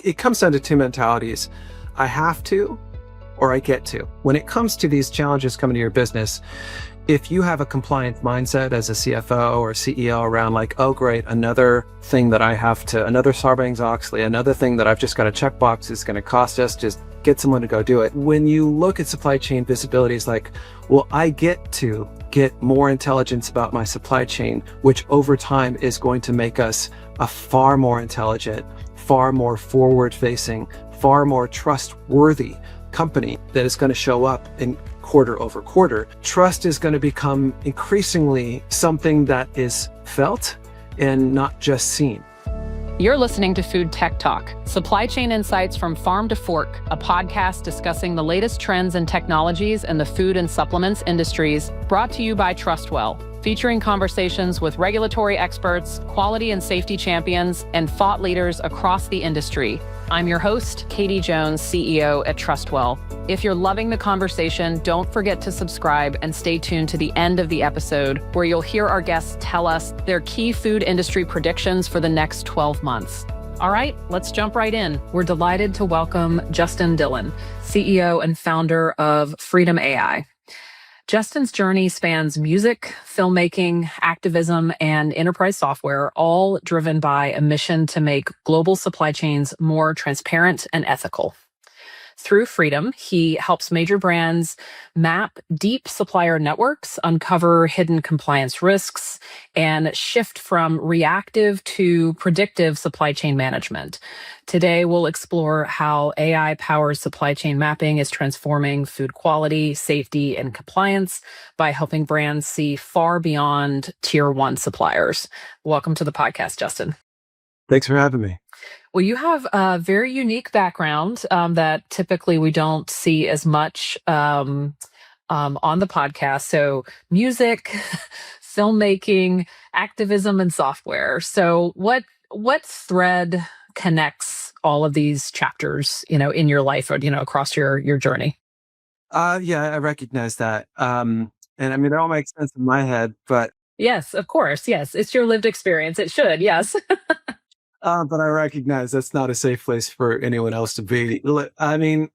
it comes down to two mentalities. I have to, or I get to. When it comes to these challenges coming to your business, if you have a compliant mindset as a CFO or CEO around like, oh great, another thing that I have to, another Sarbanes-Oxley, another thing that I've just got to check box is going to cost us, just get someone to go do it. When you look at supply chain visibility, it's like, well, I get to get more intelligence about my supply chain, which over time is going to make us a far more intelligent, far more forward-facing, far more trustworthy company that is going to show up in quarter over quarter. Trust is going to become increasingly something that is felt and not just seen. You're listening to Food Tech Talk, Supply Chain Insights from Farm to Fork, a podcast discussing the latest trends and technologies in the food and supplements industries, brought to you by Trustwell, featuring conversations with regulatory experts, quality and safety champions, and thought leaders across the industry. I'm your host, Katy Jones, CEO at Trustwell. If you're loving the conversation, don't forget to subscribe and stay tuned to the end of the episode, where you'll hear our guests tell us their key food industry predictions for the next 12 months. All right, let's jump right in. We're delighted to welcome Justin Dillon, CEO and founder of Freedom AI. Justin's journey spans music, filmmaking, activism, and enterprise software, all driven by a mission to make global supply chains more transparent and ethical. Through Freedom, he helps major brands map deep supplier networks, uncover hidden compliance risks, and shift from reactive to predictive supply chain management. Today, we'll explore how AI-powered supply chain mapping is transforming food quality, safety, and compliance by helping brands see far beyond tier one suppliers. Welcome to the podcast, Justin. Thanks for having me. Well, you have a very unique background that typically we don't see as much on the podcast. So music, filmmaking, activism, and software. So what thread connects all of these chapters, in your life or, across your journey? Yeah, I recognize that. And I mean, it all makes sense in my head, but... Yes, of course. Yes. It's your lived experience. It should. Yes. But I recognize that's not a safe place for anyone else to be. I mean,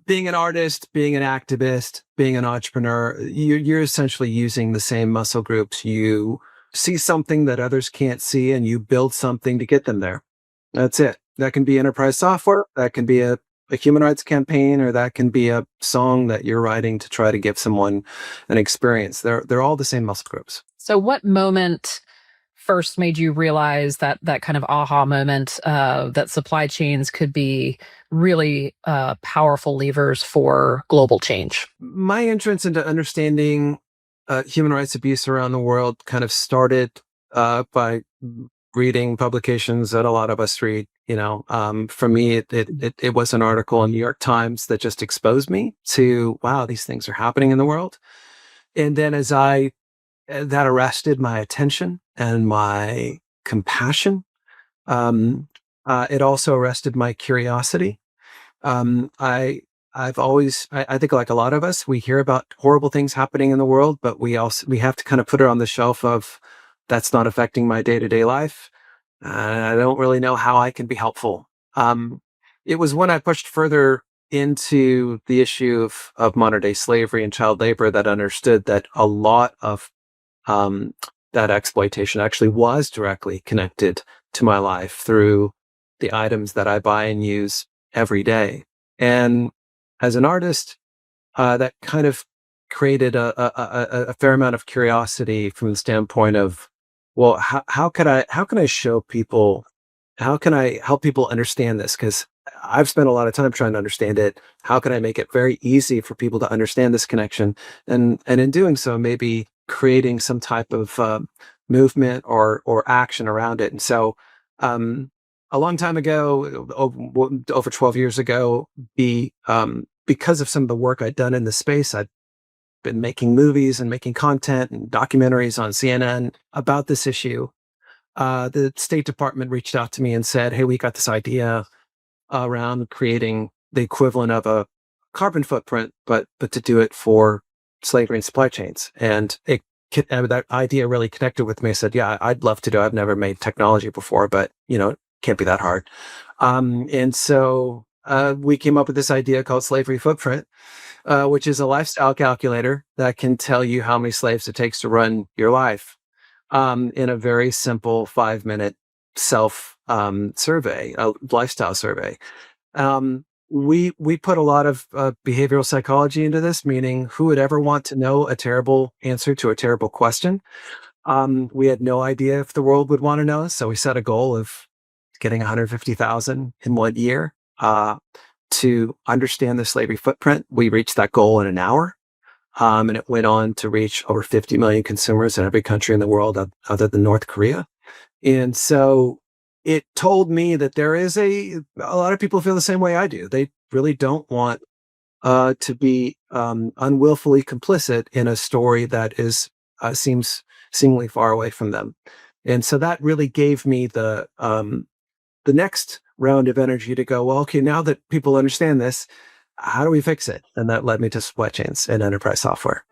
being an artist, being an activist, being an entrepreneur, you're essentially using the same muscle groups. You see something that others can't see, and you build something to get them there. That's it. That can be enterprise software. That can be a human rights campaign, or that can be a song that you're writing to try to give someone an experience. They're all the same muscle groups. So what moment first made you realize that kind of aha moment that supply chains could be really powerful levers for global change? My entrance into understanding human rights abuse around the world kind of started by reading publications that a lot of us read. For me, it was an article in the New York Times that just exposed me to, wow, these things are happening in the world. And then that arrested my attention and my compassion. It also arrested my curiosity. I think, like a lot of us, we hear about horrible things happening in the world, but we have to kind of put it on the shelf of, that's not affecting my day-to-day life. I don't really know how I can be helpful. It was when I pushed further into the issue of modern-day slavery and child labor that I understood that a lot of that exploitation actually was directly connected to my life through the items that I buy and use every day. And as an artist, that kind of created a fair amount of curiosity from the standpoint of, well, how can I show people, how can I help people understand this? Because I've spent a lot of time trying to understand it. How can I make it very easy for people to understand this connection? And in doing so, maybe creating some type of movement or action around it. And so a long time ago, over 12 years ago, because of some of the work I'd done in the space, I'd been making movies and making content and documentaries on CNN about this issue. The State Department reached out to me and said, hey, we got this idea around creating the equivalent of a carbon footprint, but to do it for slavery and supply chains. And that idea really connected with me. I said, yeah, I'd love to do it. I've never made technology before, but can't be that hard. And so we came up with this idea called Slavery Footprint, which is a lifestyle calculator that can tell you how many slaves it takes to run your life in a very simple 5-minute self survey, a lifestyle survey. We put a lot of behavioral psychology into this, meaning who would ever want to know a terrible answer to a terrible question? We had no idea if the world would want to know, so we set a goal of getting 150,000 in 1 year to understand the slavery footprint. We reached that goal in an hour, and it went on to reach over 50 million consumers in every country in the world other than North Korea. And so it told me that there is a lot of people feel the same way I do. They really don't want to be unwillfully complicit in a story that is seems seemingly far away from them. And so that really gave me the next round of energy to go, well, okay, now that people understand this, how do we fix it? And that led me to supply chains and enterprise software.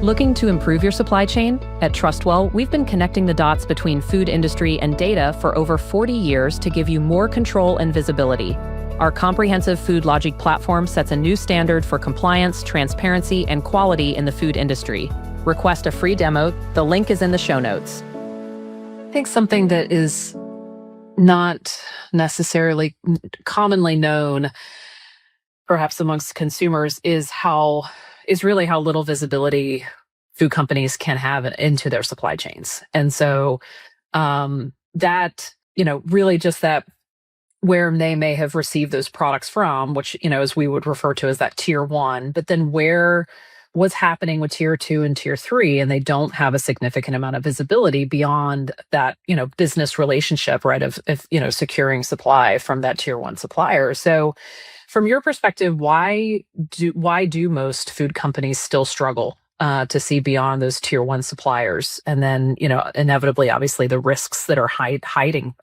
Looking to improve your supply chain? At Trustwell, we've been connecting the dots between food industry and data for over 40 years to give you more control and visibility. Our comprehensive food logic platform sets a new standard for compliance, transparency, and quality in the food industry. Request a free demo. The link is in the show notes. I think something that is not necessarily commonly known, perhaps amongst consumers, is really how little visibility food companies can have into their supply chains. And so that, really just that where they may have received those products from, which, as we would refer to as that tier one, but then what's happening with tier two and tier three, and they don't have a significant amount of visibility beyond that, business relationship, right, of securing supply from that tier one supplier. So from your perspective, why do most food companies still struggle to see beyond those tier one suppliers? And then, inevitably, obviously, the risks that are hiding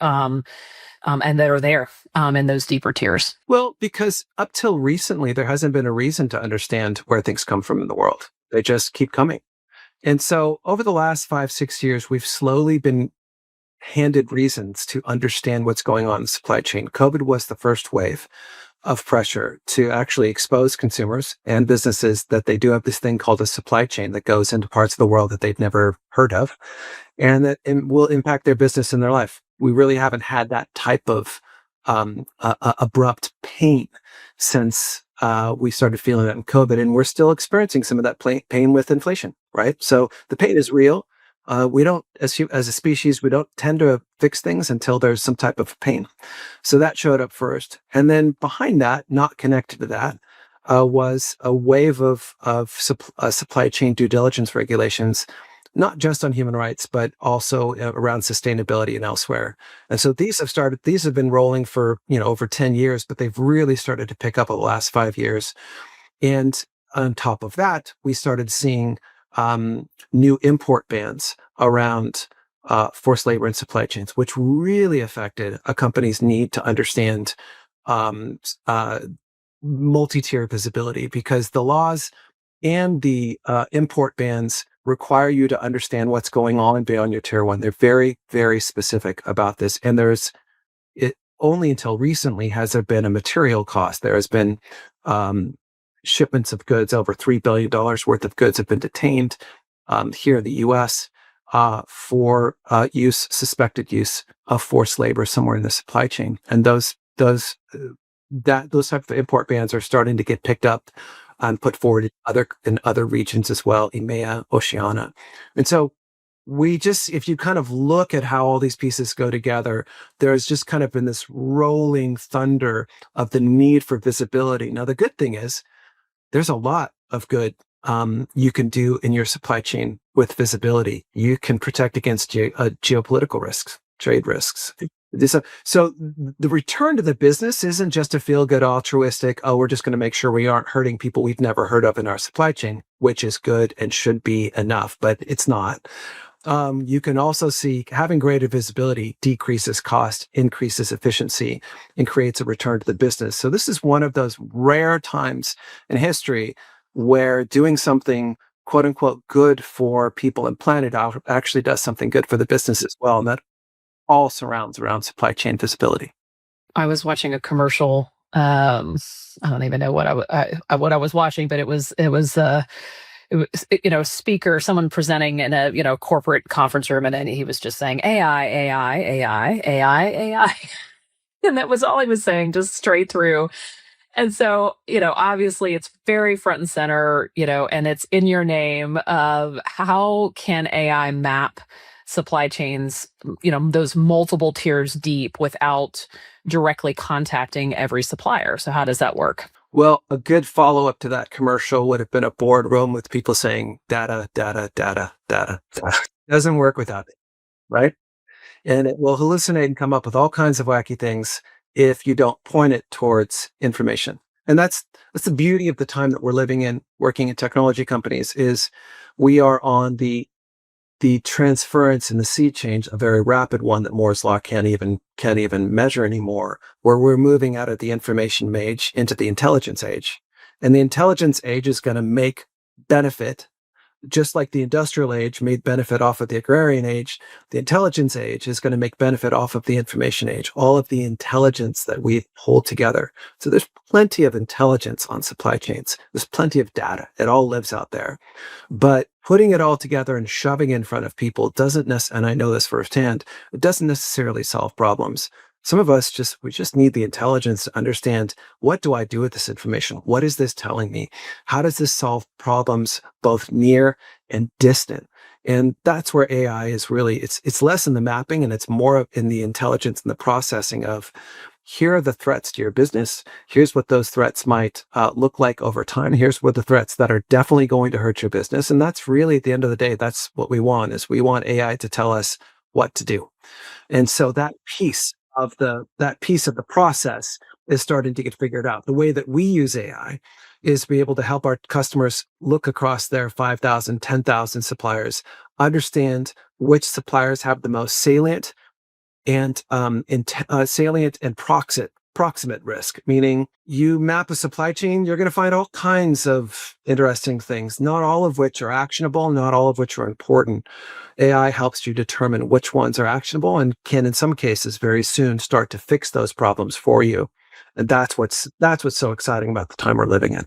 and that are there in those deeper tiers. Well, because up till recently, there hasn't been a reason to understand where things come from in the world. They just keep coming. And so over the last 5-6 years, we've slowly been handed reasons to understand what's going on in the supply chain. COVID was the first wave of pressure to actually expose consumers and businesses that they do have this thing called a supply chain that goes into parts of the world that they've never heard of, and that will impact their business and their life. We really haven't had that type of abrupt pain since we started feeling that in COVID, and we're still experiencing some of that pain with inflation, right? So the pain is real. We don't, as a species, we don't tend to fix things until there's some type of pain. So that showed up first. And then behind that, not connected to that, was a wave of supply chain due diligence regulations, not just on human rights, but also around sustainability and elsewhere. And so these have been rolling for, over 10 years, but they've really started to pick up over the last 5 years. And on top of that, we started seeing new import bans around forced labor and supply chains, which really affected a company's need to understand multi-tier visibility, because the laws and the import bans require you to understand what's going on beyond your tier one. They're very, very specific about this. And only until recently has there been a material cost. There has been shipments of goods, over $3 billion worth of goods have been detained here in the US for suspected use of forced labor somewhere in the supply chain. And those types of import bans are starting to get picked up and put forward in other regions as well, EMEA, Oceania. And so if you kind of look at how all these pieces go together, there's just kind of been this rolling thunder of the need for visibility. Now, the good thing is there's a lot of good you can do in your supply chain with visibility. You can protect against geopolitical risks, trade risks. So the return to the business isn't just a feel-good altruistic, we're just going to make sure we aren't hurting people we've never heard of in our supply chain, which is good and should be enough, but it's not. You can also see having greater visibility decreases cost, increases efficiency, and creates a return to the business. So this is one of those rare times in history where doing something quote unquote good for people and planet actually does something good for the business as well. And all surrounds around supply chain visibility. I was watching a commercial. I don't even know what I was watching, but speaker, someone presenting in a corporate conference room, and then he was just saying AI, AI, AI, AI, AI, and that was all he was saying, just straight through. And so, obviously it's very front and center, and it's in your name of how can AI map supply chains, those multiple tiers deep without directly contacting every supplier. So how does that work? Well, a good follow up to that commercial would have been a boardroom with people saying data, data, data, data. Doesn't work without it, right? And it will hallucinate and come up with all kinds of wacky things if you don't point it towards information. And that's the beauty of the time that we're living in, working in technology companies, is we are on the transference and the sea change, a very rapid one that Moore's law can't even measure anymore, where we're moving out of the information age into the intelligence age. And the intelligence age is going to make benefit, just like the industrial age made benefit off of the agrarian age. The intelligence age is going to make benefit off of the information age, all of the intelligence that we hold together. So there's plenty of intelligence on supply chains. There's plenty of data. It all lives out there. But putting it all together and shoving it in front of people doesn't necessarily, and I know this firsthand, it doesn't necessarily solve problems. Some of us we just need the intelligence to understand, what do I do with this information? What is this telling me? How does this solve problems both near and distant? And that's where AI is really, it's less in the mapping and it's more in the intelligence and the processing of, here are the threats to your business. Here's what those threats might look like over time. Here's what the threats that are definitely going to hurt your business. And that's really, at the end of the day, that's what we want, is we want AI to tell us what to do. And so that piece of the process is starting to get figured out. The way that we use AI is be able to help our customers look across their 5,000, 10,000 suppliers, understand which suppliers have the most salient and proximate risk, meaning you map a supply chain, you're going to find all kinds of interesting things, not all of which are actionable, not all of which are important. AI helps you determine which ones are actionable and can, in some cases, very soon start to fix those problems for you. And that's what's so exciting about the time we're living in.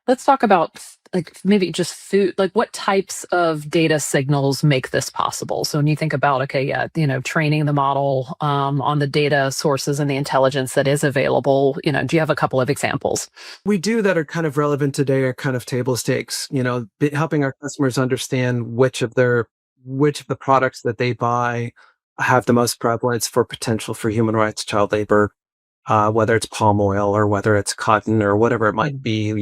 Let's talk about like maybe just food, like what types of data signals make this possible. So when you think about, okay, yeah, training the model on the data sources and the intelligence that is available, do you have a couple of examples? We do that are kind of relevant today, are kind of table stakes, helping our customers understand which of the products that they buy have the most prevalence for potential for human rights, child labor, whether it's palm oil or whether it's cotton or whatever it might be.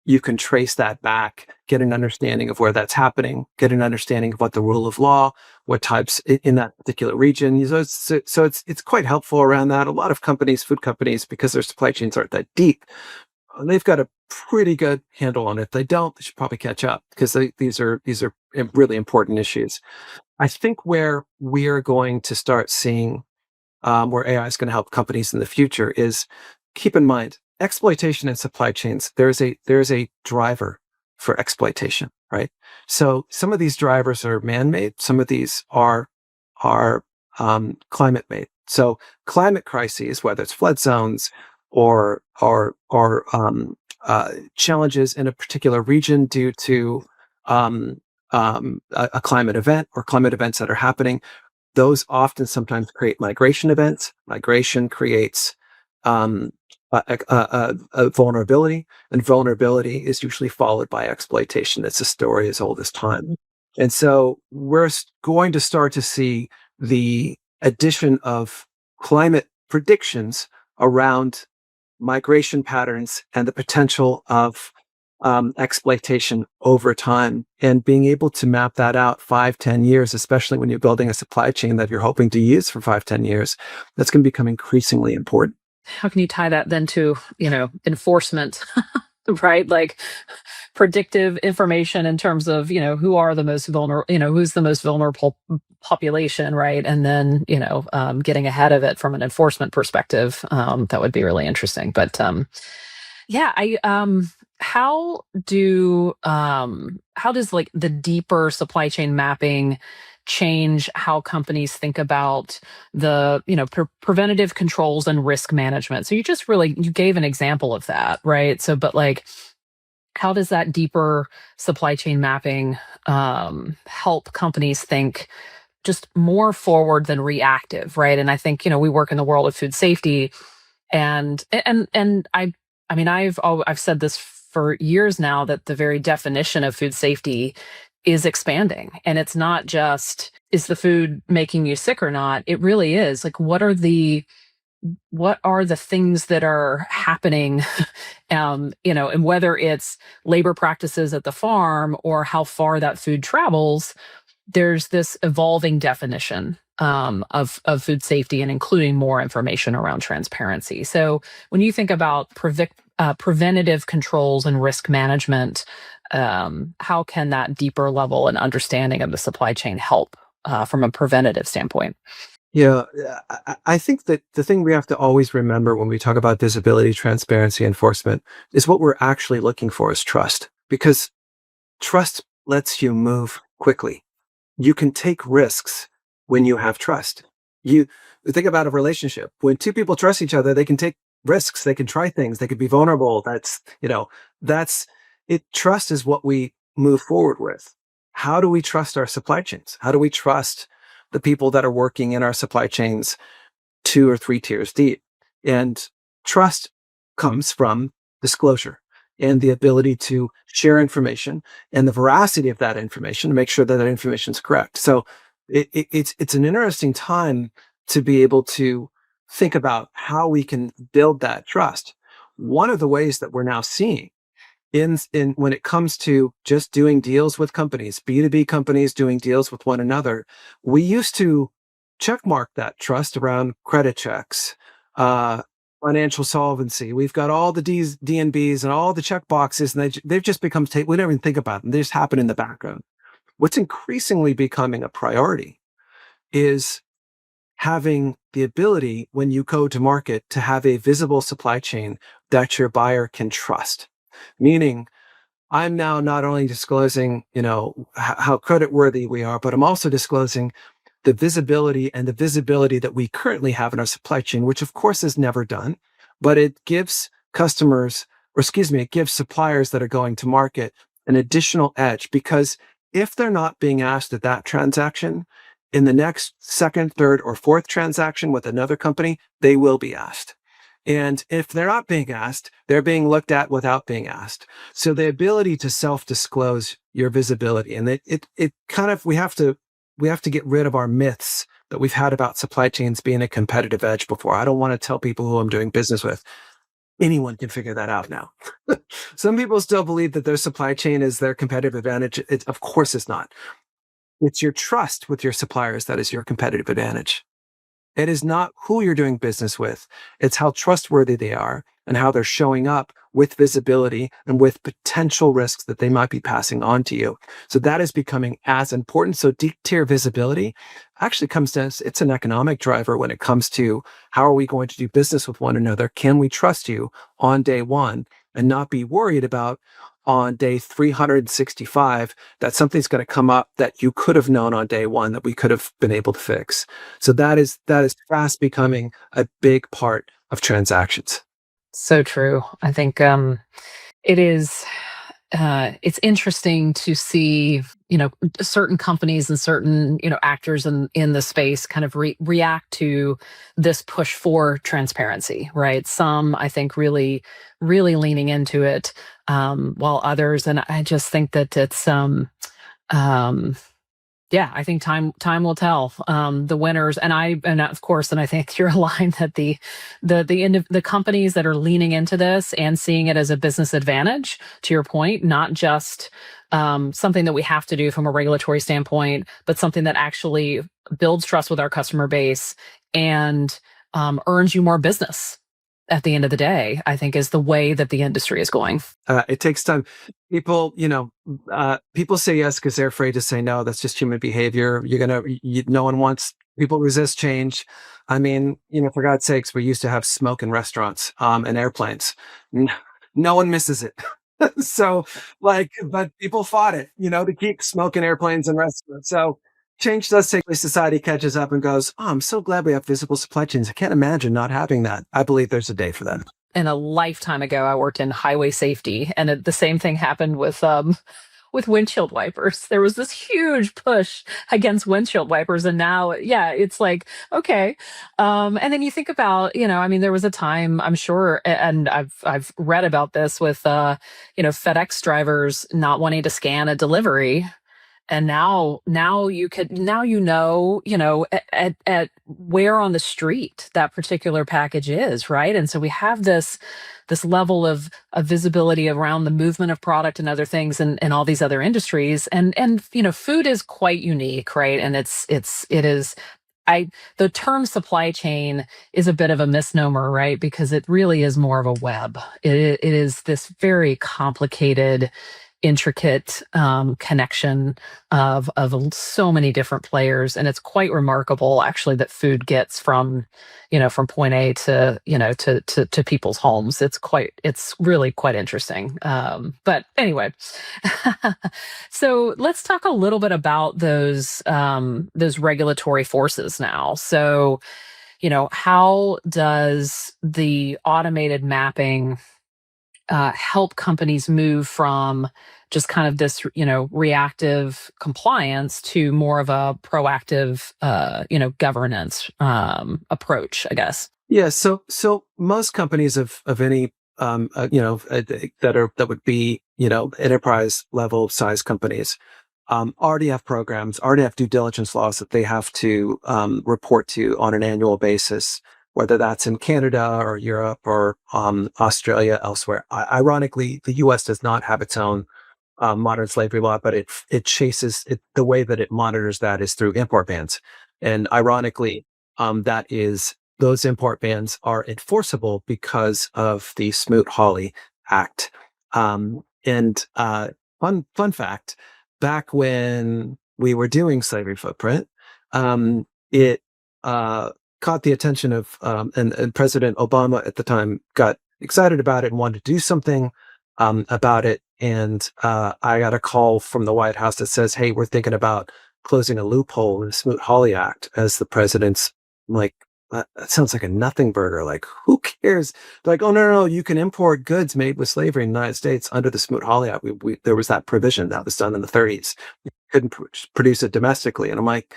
You can trace that back, get an understanding of where that's happening, get an understanding of what the rule of law, what types in that particular region. So it's quite helpful around that. A lot of companies, food companies, because their supply chains aren't that deep, they've got a pretty good handle on it. If they don't, they should probably catch up, because these are really important issues. I think where we are going to start seeing where AI is going to help companies in the future is, keep in mind, exploitation in supply chains. There's a driver for exploitation, right? So some of these drivers are man-made. Some of these are climate-made. So climate crises, whether it's flood zones or challenges in a particular region due to a climate event or climate events that are happening, those often sometimes create migration events. Migration creates a vulnerability, and vulnerability is usually followed by exploitation. It's a story as old as time. And so we're going to start to see the addition of climate predictions around migration patterns and the potential of exploitation over time, and being able to map that out 5-10 years, especially when you're building a supply chain that you're hoping to use for 5-10 years, that's going to become increasingly important. How can you tie that then to, enforcement, right? Like predictive information in terms of, who are the most vulnerable, who's the most vulnerable population, right? And then, getting ahead of it from an enforcement perspective, that would be really interesting. But yeah, how does like the deeper supply chain mapping change how companies think about the, preventative controls and risk management. So you gave an example of that, right? So, but like, how does that deeper supply chain mapping help companies think just more forward than reactive, right? And I think, we work in the world of food safety, and I mean, I've said this for years now, that the very definition of food safety is expanding, and it's not just, is the food making you sick or not? It really is like, what are the things that are happening, and whether it's labor practices at the farm or how far that food travels, there's this evolving definition of food safety, and including more information around transparency. So when you think about preventative controls and risk management, how can that deeper level and understanding of the supply chain help from a preventative standpoint? Yeah, I think that the thing we have to always remember when we talk about visibility, transparency, enforcement is what we're actually looking for is trust, because trust lets you move quickly. You can take risks when you have trust. You think about a relationship. When two people trust each other, they can take risks, they can try things, they can be vulnerable. That's it. Trust is what we move forward with. How do we trust our supply chains? How do we trust the people that are working in our supply chains 2 or 3 tiers deep? And trust comes from disclosure and the ability to share information and the veracity of that information to make sure that that information is correct. So it's an interesting time to be able to think about how we can build that trust. One of the ways that we're now seeing in when it comes to just doing deals with companies, B2B companies doing deals with one another, we used to check mark that trust around credit checks, uh, financial solvency. We've got all the D's, D and B's and all the check boxes, and they've just become, we don't even think about them. They just happen in the background. What's increasingly becoming a priority is having the ability, when you go to market, to have a visible supply chain that your buyer can trust. Meaning, I'm now not only disclosing, how credit worthy we are, but I'm also disclosing the visibility that we currently have in our supply chain, which of course is never done, but it gives customers, or excuse me, it gives suppliers that are going to market an additional edge, because if they're not being asked at that transaction, in the next second, third, or fourth transaction with another company, they will be asked. And if they're not being asked, they're being looked at without being asked. So the ability to self-disclose your visibility, and it kind of, we have to get rid of our myths that we've had about supply chains being a competitive edge before. I don't want to tell people who I'm doing business with, anyone can figure that out now. Some people still believe that their supply chain is their competitive advantage. Of course it's not. It's your trust with your suppliers that is your competitive advantage. It is not who you're doing business with. It's how trustworthy they are and how they're showing up with visibility and with potential risks that they might be passing on to you. So that is becoming as important. So deep tier visibility actually comes to, it's an economic driver when it comes to how are we going to do business with one another? Can we trust you on day one and not be worried about on day 365 that something's going to come up that you could have known on day one that we could have been able to fix. So that is fast becoming a big part of transactions. So true. I think it is. It's interesting to see, certain companies and certain, actors in the space kind of react to this push for transparency, right? Some, I think, really, really leaning into it, while others, and I just think that it's, um, yeah, I think time will tell the winners, and of course, and I think you're aligned that the companies that are leaning into this and seeing it as a business advantage, to your point, not just something that we have to do from a regulatory standpoint, but something that actually builds trust with our customer base and earns you more business at the end of the day, I think is the way that the industry is going. It takes time. People, people say yes because they're afraid to say no. That's just human behavior. No one wants, people resist change. I mean, for God's sakes, we used to have smoke in restaurants, and airplanes. No one misses it. So but people fought it, to keep smoking airplanes and restaurants. So Change does take place. Society catches up and goes, "Oh, I'm so glad we have visible supply chains. I can't imagine not having that." I believe there's a day for that. And a lifetime ago, I worked in highway safety, and the same thing happened with windshield wipers. There was this huge push against windshield wipers, and now, yeah, it's like, okay. And then you think about, I mean, there was a time, I'm sure, and I've read about this with, FedEx drivers not wanting to scan a delivery, and now you could, now at where on the street that particular package is, right? And so we have this level of visibility around the movement of product and other things, and all these other industries, and food is quite unique, right? And it is, I the term supply chain is a bit of a misnomer, right? Because it really is more of a web. It is this very complicated, intricate connection of so many different players, and it's quite remarkable, actually, that food gets from point A to to people's homes. It's really quite interesting. But anyway, so let's talk a little bit about those regulatory forces now. So, how does the automated mapping help companies move from just kind of this, reactive compliance to more of a proactive, governance approach, I guess? Yeah. So most companies of any that would be enterprise level size companies already have programs, already have due diligence laws that they have to report to on an annual basis, whether that's in Canada or Europe or Australia, elsewhere. Ironically, the U.S. does not have its own modern slavery law, but it chases it. The way that it monitors that is through import bans, and ironically, that is those import bans are enforceable because of the Smoot-Hawley Act. And fun fact: back when we were doing Slavery Footprint, it caught the attention of and President Obama at the time got excited about it and wanted to do something about it. And I got a call from the White House that says, "Hey, we're thinking about closing a loophole in the Smoot-Hawley Act." As the president's like, that sounds like a nothing burger. Like, who cares? They're like, "Oh, no, no, no, you can import goods made with slavery in the United States under the Smoot-Hawley Act." There was that provision that was done in the 30s. You couldn't produce it domestically. And I'm like,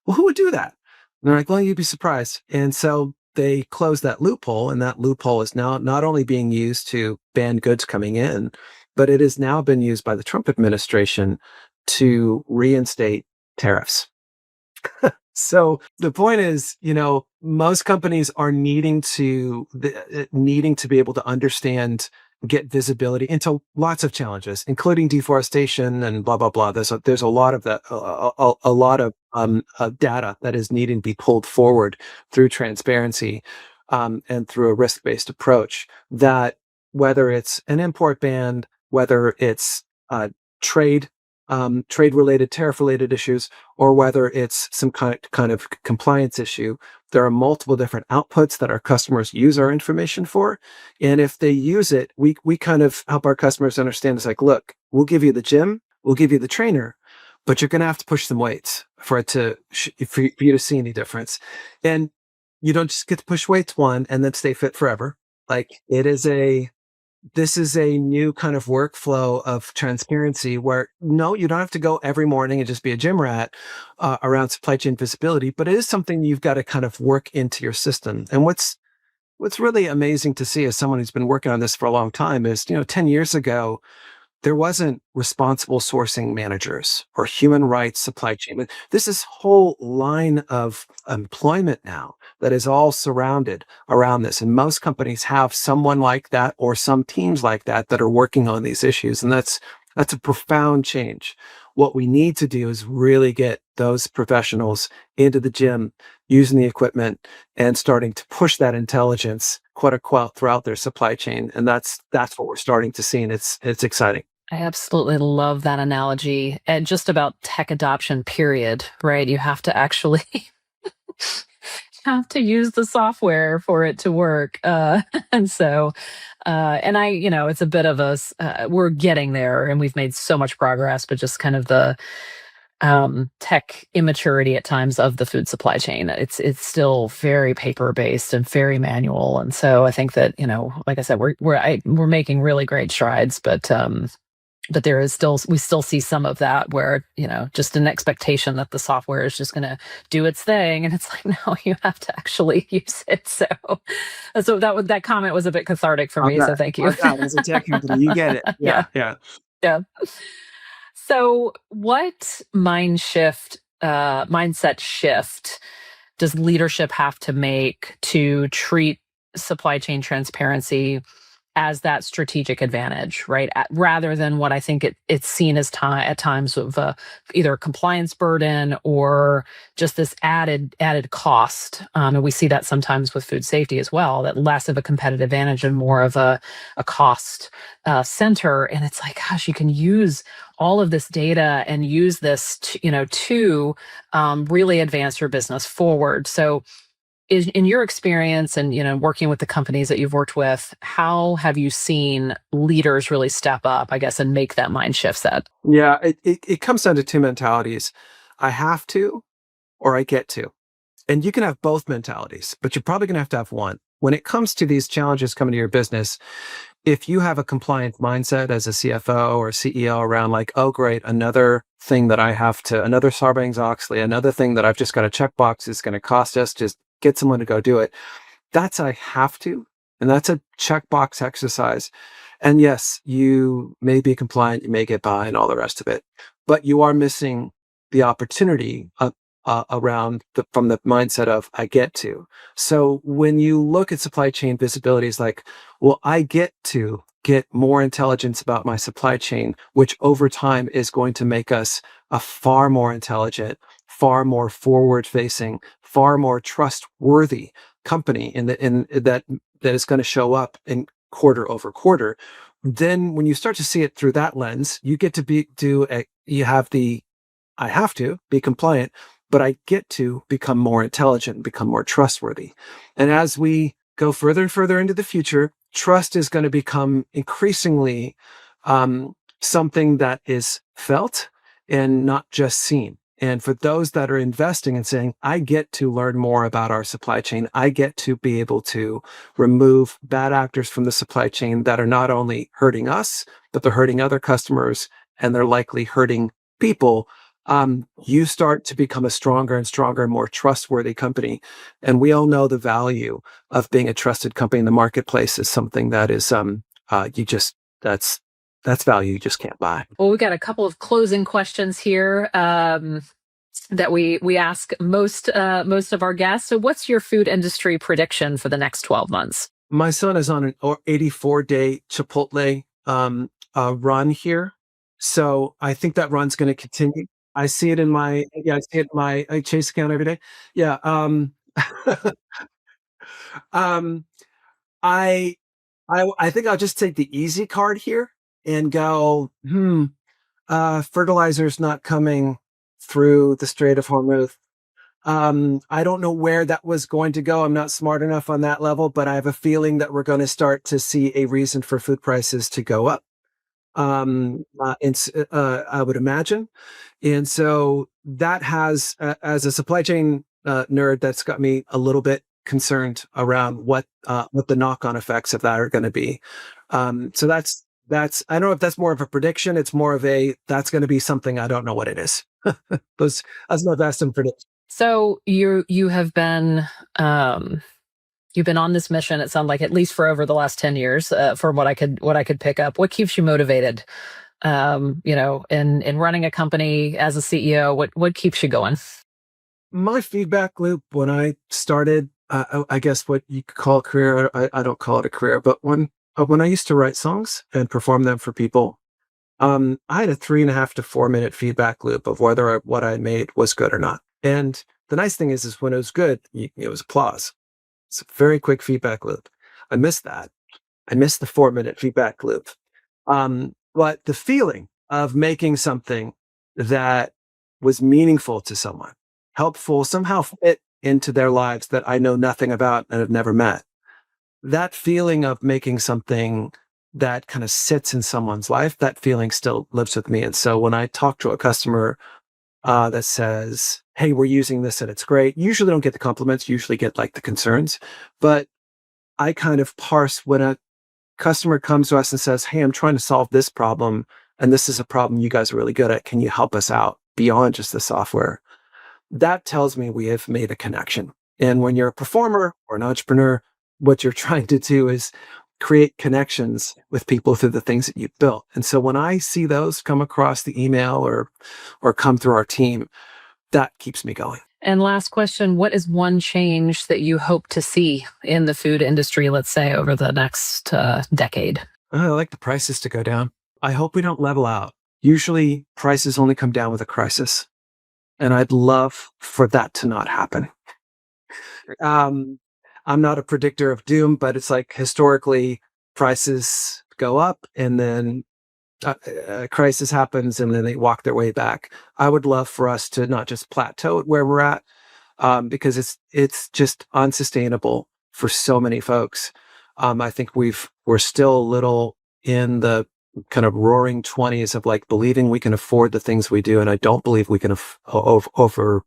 well, who would do that? And they're like, well, you'd be surprised. And so they closed that loophole, and that loophole is now not only being used to ban goods coming in, but it has now been used by the Trump administration to reinstate tariffs. So the point is, most companies are needing to be able to understand, get visibility into lots of challenges, including deforestation and blah blah blah. There's a lot of that, a lot of data that is needing to be pulled forward through transparency and through a risk-based approach. That whether it's an import ban, whether it's trade trade related, tariff related issues, or whether it's some kind of compliance issue. There are multiple different outputs that our customers use our information for. And if they use it, we kind of help our customers understand. It's like, look, we'll give you the gym, we'll give you the trainer, but you're going to have to push some weights for it to, for you to see any difference. And you don't just get to push weights one and then stay fit forever. Like, this is a new kind of workflow of transparency where, no, you don't have to go every morning and just be a gym rat around supply chain visibility, but it is something you've got to kind of work into your system. And what's really amazing to see as someone who's been working on this for a long time is, 10 years ago, there wasn't responsible sourcing managers or human rights supply chain. This is whole line of employment now that is all surrounded around this. And most companies have someone like that or some teams like that that are working on these issues. And that's a profound change. What we need to do is really get those professionals into the gym, using the equipment and starting to push that intelligence, quote unquote, throughout their supply chain. And that's what we're starting to see. And it's exciting. I absolutely love that analogy. And just about tech adoption, period, right? You have to actually have to use the software for it to work. And so, and it's a bit of we're getting there, and we've made so much progress, but just kind of tech immaturity at times of the food supply chain. It's still very paper based and very manual, and so I think that, like I said, we're making really great strides, but there is still, we still see some of that where, just an expectation that the software is just going to do its thing, and it's like, no, you have to actually use it. So that comment was a bit cathartic for me. So thank you. As a tech company, you get it. Yeah. Yeah. Yeah. So, what mindset shift does leadership have to make to treat supply chain transparency as that strategic advantage, right? Rather than what I think it's seen as at times of either a compliance burden or just this added cost. And we see that sometimes with food safety as well, that less of a competitive advantage and more of a cost center. And it's like, gosh, you can use all of this data and use this to really advance your business forward. So, in your experience and working with the companies that you've worked with, how have you seen leaders really step up, I guess, and make that mind shift set? Yeah, it comes down to two mentalities. I have to, or I get to. And you can have both mentalities, but you're probably going to have one. When it comes to these challenges coming to your business, if you have a compliant mindset as a CFO or CEO around like, oh, great, another thing that I have to, another Sarbanes-Oxley, another thing that I've just got to check box is going to cost us, just get someone to go do it. That's I have to. And that's a checkbox exercise. And yes, you may be compliant, you may get by and all the rest of it, but you are missing the opportunity around from the mindset of I get to. So when you look at supply chain visibility, it's like, well, I get to get more intelligence about my supply chain, which over time is going to make us a far more intelligent, far more forward-facing, far more trustworthy company in that is going to show up in quarter over quarter. Then when you start to see it through that lens, you get to you have the I have to be compliant, but I get to become more intelligent, become more trustworthy. And as we go further and further into the future, trust is going to become increasingly something that is felt and not just seen. And for those that are investing and saying, I get to learn more about our supply chain, I get to be able to remove bad actors from the supply chain that are not only hurting us, but they're hurting other customers and they're likely hurting people. You start to become a stronger and stronger, more trustworthy company. And we all know the value of being a trusted company in the marketplace is something that is, that's value you just can't buy. Well, we've got a couple of closing questions here that we ask most of our guests. So what's your food industry prediction for the next 12 months? My son is on an 84-day Chipotle run here. So I think that run's going to continue. I see it in my Chase account every day. Yeah. I think I'll just take the easy card here and go, fertilizer's not coming through the Strait of Hormuz. I don't know where that was going to go. I'm not smart enough on that level, but I have a feeling that we're going to start to see a reason for food prices to go up. I would imagine. And so that has, as a supply chain nerd, that's got me a little bit concerned around what the knock-on effects of that are going to be. So that's, I don't know if that's more of a prediction. It's more of that's going to be something I don't know what it is. That's my best in prediction. So you have been, you've been on this mission, it sounds like, at least for over the last 10 years, from what I could pick up. What keeps you motivated? In running a company as a CEO, what keeps you going? My feedback loop when I started, I guess what you could call a career, I don't call it a career, but when I used to write songs and perform them for people, I had a 3.5 to 4 minute feedback loop of whether what I made was good or not. And the nice thing is when it was good, it was applause. It's a very quick feedback loop. I missed that. I missed the 4-minute feedback loop. But the feeling of making something that was meaningful to someone, helpful, somehow fit into their lives that I know nothing about and have never met. That feeling of making something that kind of sits in someone's life, that feeling still lives with me. And so when I talk to a customer that says, hey, we're using this and it's great. Usually don't get the compliments, usually get like the concerns. But I kind of parse when a customer comes to us and says, hey, I'm trying to solve this problem, and this is a problem you guys are really good at. Can you help us out beyond just the software? That tells me we have made a connection. And when you're a performer or an entrepreneur, what you're trying to do is create connections with people through the things that you've built. And so when I see those come across the email or come through our team, that keeps me going. And last question, what is one change that you hope to see in the food industry, let's say, over the next decade? I like the prices to go down. I hope we don't level out. Usually prices only come down with a crisis. And I'd love for that to not happen. I'm not a predictor of doom, but it's like historically prices go up and then a crisis happens and then they walk their way back. I would love for us to not just plateau at where we're at, because it's just unsustainable for so many folks. I think we're still a little in the kind of roaring 20s of like believing we can afford the things we do, and I don't believe we can over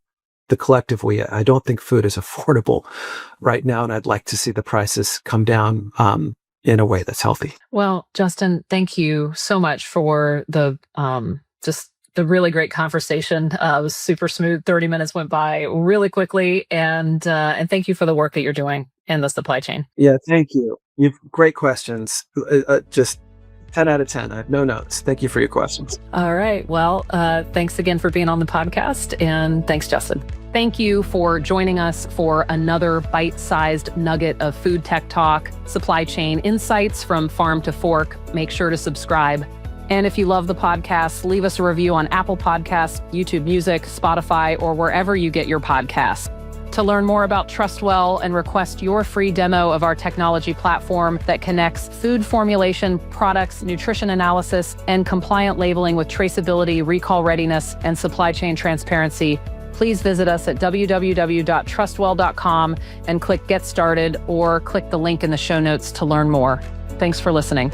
the collective we. I don't think food is affordable right now, and I'd like to see the prices come down in a way that's healthy. Well, Justin, thank you so much for the just the really great conversation. It was super smooth. 30 minutes went by really quickly, and thank you for the work that you're doing in the supply chain. Yeah, thank you. You've great questions. Just 10 out of 10. I have no notes. Thank you for your questions. All right. Well, thanks again for being on the podcast, and thanks, Justin. Thank you for joining us for another bite-sized nugget of food tech talk, supply chain insights from farm to fork. Make sure to subscribe. And if you love the podcast, leave us a review on Apple Podcasts, YouTube Music, Spotify, or wherever you get your podcasts. To learn more about Trustwell and request your free demo of our technology platform that connects food formulation, products, nutrition analysis, and compliant labeling with traceability, recall readiness, and supply chain transparency, please visit us at www.trustwell.com and click Get Started, or click the link in the show notes to learn more. Thanks for listening.